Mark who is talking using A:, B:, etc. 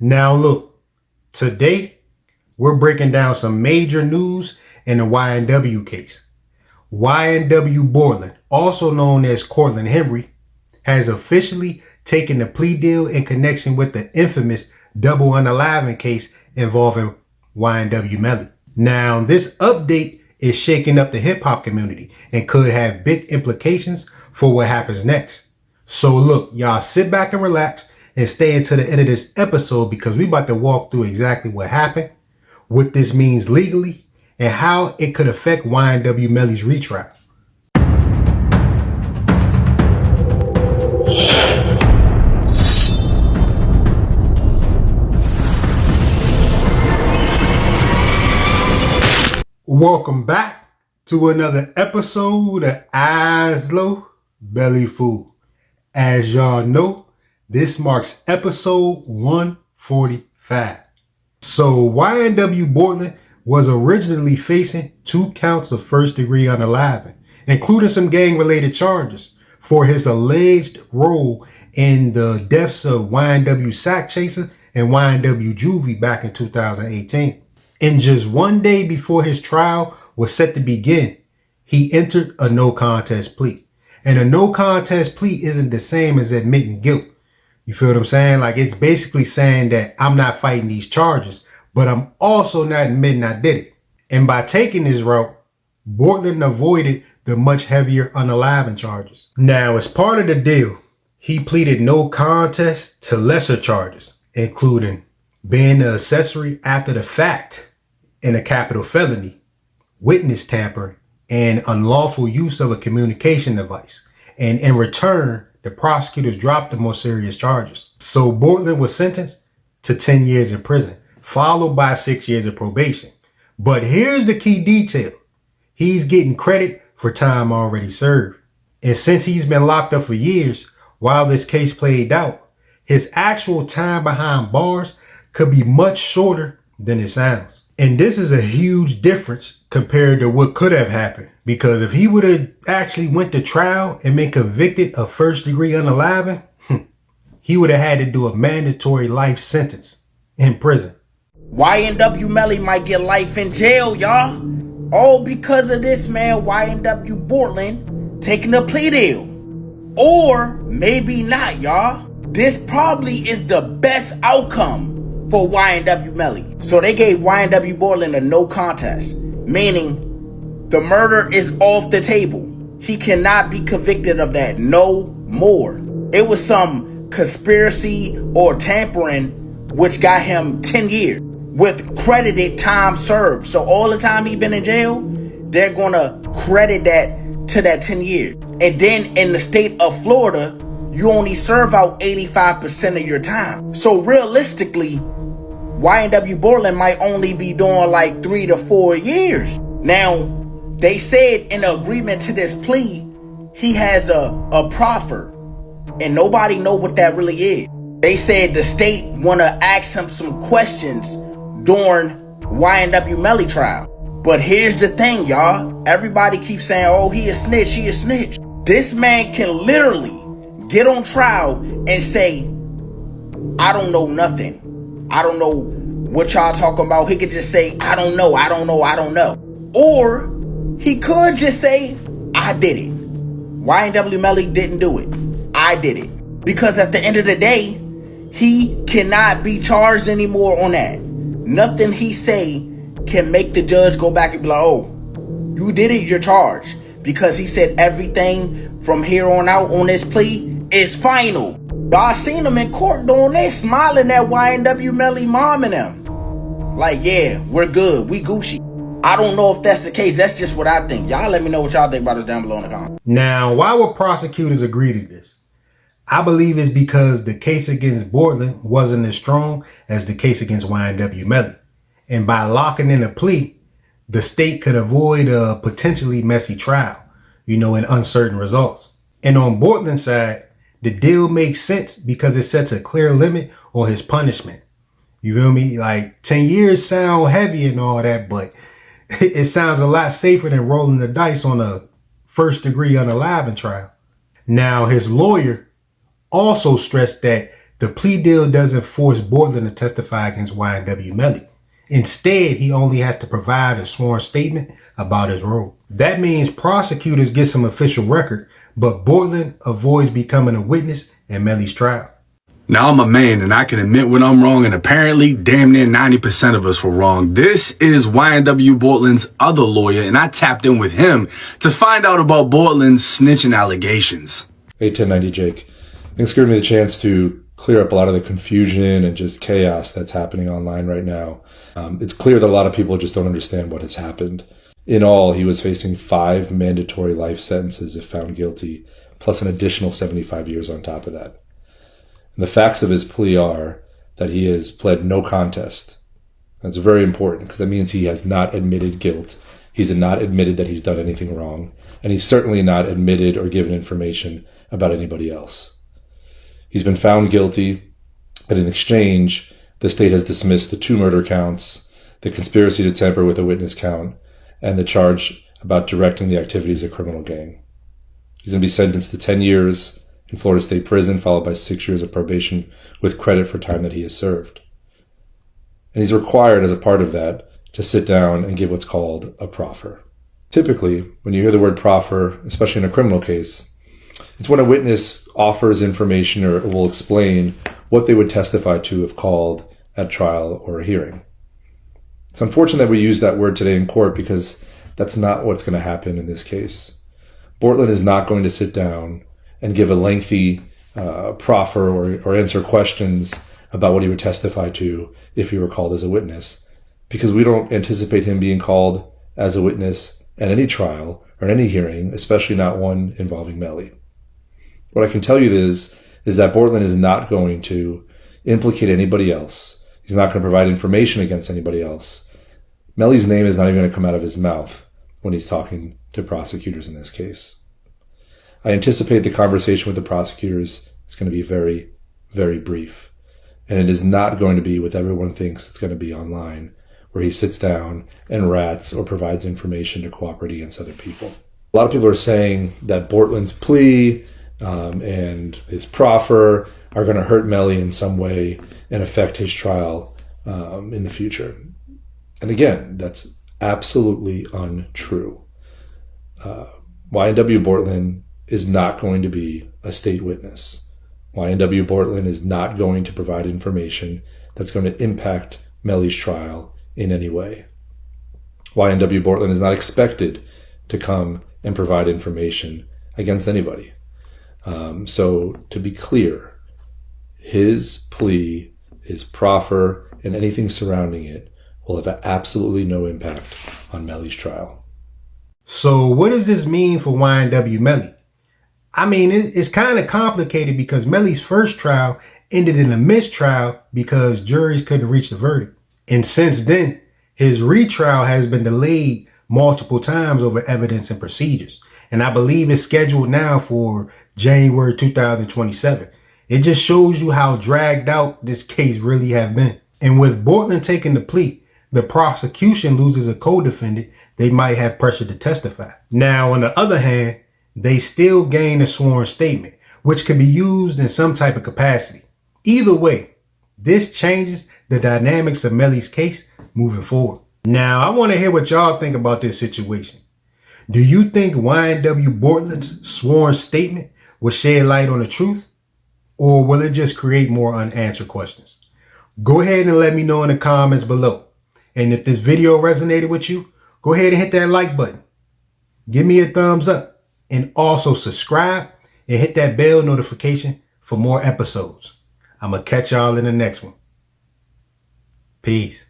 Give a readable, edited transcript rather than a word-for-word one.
A: Now look, today we're breaking down some major news in the YNW case. YNW Bortlen, also known as Cortland Henry, has officially taken the plea deal in connection with the infamous double unaliving case involving YNW Melly. Now, this update is shaking up the hip hop community and could have big implications for what happens next. So look, y'all sit back and relax and stay until the end of this episode because we about to walk through exactly what happened, what this means legally, and how it could affect YNW Melly's retrial. Welcome back to another episode of Eyes Low, Belly Full. As y'all know, this marks episode 145. So YNW Bortlen was originally facing 2 counts of first-degree unaliving, including some gang-related charges for his alleged role in the deaths of YNW Sack Chaser and YNW Juvie back in 2018. And just one day before his trial was set to begin, he entered a no contest plea. And a no contest plea isn't the same as admitting guilt. You feel what I'm saying? Like, it's basically saying that I'm not fighting these charges, but I'm also not admitting I did it. And by taking this route, Bortlen avoided the much heavier unaliving charges. Now, as part of the deal, he pleaded no contest to lesser charges, including being the accessory after the fact in a capital felony, witness tampering, and unlawful use of a communication device. And in return, the prosecutors dropped the more serious charges. So Bortlen was sentenced to 10 years in prison, followed by 6 years of probation. But here's the key detail. He's getting credit for time already served. And since he's been locked up for years, while this case played out, his actual time behind bars could be much shorter than it sounds. And this is a huge difference compared to what could have happened. Because if he would have actually went to trial and been convicted of first-degree unaliving, he would have had to do a mandatory life sentence in prison.
B: YNW Melly might get life in jail, y'all. All because of this man, YNW Bortlen, taking a plea deal. Or maybe not, y'all. This probably is the best outcome for YNW Melly. So they gave YNW Bortlen a no contest, meaning the murder is off the table. He cannot be convicted of that no more. It was some conspiracy or tampering which got him 10 years with credited time served. So all the time he's been in jail, they're gonna credit that to that 10 years. And then in the state of Florida, you only serve out 85% of your time. So realistically, YNW Bortlen might only be doing like 3 to 4 years. Now, they said in agreement to this plea, he has a proffer, and nobody know what that really is. They said the state want to ask him some questions during YNW Melly trial. But here's the thing, y'all. Everybody keeps saying, oh, he a snitch, he a snitch. This man can literally get on trial and say, I don't know nothing. I don't know what y'all talking about. He could just say, I don't know, I don't know, I don't know. Or he could just say, I did it. YNW Melly didn't do it. I did it. Because at the end of the day, he cannot be charged anymore on that. Nothing he say can make the judge go back and be like, oh, you did it, you're charged. Because he said everything from here on out on this plea is final. Y'all seen him in court doing this, smiling at YNW Melly mom and them. Like, yeah, we're good, we Gucci. I don't know if that's the case. That's just what I think. Y'all let me know what y'all think about this down below in the comments.
A: Now, why would prosecutors agree to this? I believe it's because the case against Bortlen wasn't as strong as the case against YNW Melly. And by locking in a plea, the state could avoid a potentially messy trial, and uncertain results. And on Bortlen's side, the deal makes sense because it sets a clear limit on his punishment. You feel me? Like 10 years sound heavy and all that, but it sounds a lot safer than rolling the dice on a first-degree unaliving trial. Now, his lawyer also stressed that The plea deal doesn't force Bortlen to testify against YNW Melly. Instead, he only has to provide a sworn statement about his role. That means prosecutors get some official record, but Bortlen avoids becoming a witness in Melly's trial.
C: Now I'm a man and I can admit when I'm wrong, and apparently damn near 90% of us were wrong. This is YNW Bortlen's other lawyer, and I tapped in with him to find out about Bortlen's snitching allegations.
D: Hey, 1090 Jake. Thanks for giving me the chance to clear up a lot of the confusion and just chaos that's happening online right now. It's clear that a lot of people just don't understand what has happened. In all, he was facing 5 mandatory life sentences if found guilty, plus an additional 75 years on top of that. And the facts of his plea are that he has pled no contest. That's very important because that means he has not admitted guilt. He's not admitted that he's done anything wrong. And he's certainly not admitted or given information about anybody else. He's been found guilty, but in exchange, the state has dismissed the 2 murder counts, the conspiracy to tamper with a witness count, and the charge about directing the activities of a criminal gang. He's going to be sentenced to 10 years in Florida State Prison, followed by 6 years of probation with credit for time that he has served. And he's required, as a part of that, to sit down and give what's called a proffer. Typically, when you hear the word proffer, especially in a criminal case, it's when a witness offers information or will explain what they would testify to if called at trial or a hearing. It's unfortunate that we use that word today in court because that's not what's going to happen in this case. Bortlen is not going to sit down and give a lengthy proffer or answer questions about what he would testify to if he were called as a witness, because we don't anticipate him being called as a witness at any trial or any hearing, especially not one involving Melly. What I can tell you is that Bortlen is not going to implicate anybody else. He's not going to provide information against anybody else. Melly's name is not even going to come out of his mouth when he's talking to prosecutors in this case. I anticipate the conversation with the prosecutors is going to be very, very brief. And it is not going to be what everyone thinks it's going to be online, where he sits down and rats or provides information to cooperate against other people. A lot of people are saying that Bortlen's plea and his proffer are going to hurt Melly in some way and affect his trial in the future. And again, that's absolutely untrue. YNW Bortlen is not going to be a state witness. YNW Bortlen is not going to provide information that's going to impact Melly's trial in any way. YNW Bortlen is not expected to come and provide information against anybody. So to be clear, his plea, his proffer, and anything surrounding it will have absolutely no impact on Melly's trial.
A: So what does this mean for YNW Melly? I mean, it's kind of complicated because Melly's first trial ended in a mistrial because juries couldn't reach the verdict. And since then, his retrial has been delayed multiple times over evidence and procedures. And I believe it's scheduled now for January 2027. It just shows you how dragged out this case really have been. And with Bortlen taking the plea, the prosecution loses a co-defendant they might have pressure to testify. Now, on the other hand, they still gain a sworn statement, which can be used in some type of capacity. Either way, this changes the dynamics of Melly's case moving forward. Now, I want to hear what y'all think about this situation. Do you think YNW Bortlen's sworn statement will shed light on the truth, or will it just create more unanswered questions? Go ahead and let me know in the comments below. And if this video resonated with you, go ahead and hit that like button. Give me a thumbs up and also subscribe and hit that bell notification for more episodes. I'm going to catch y'all in the next one. Peace.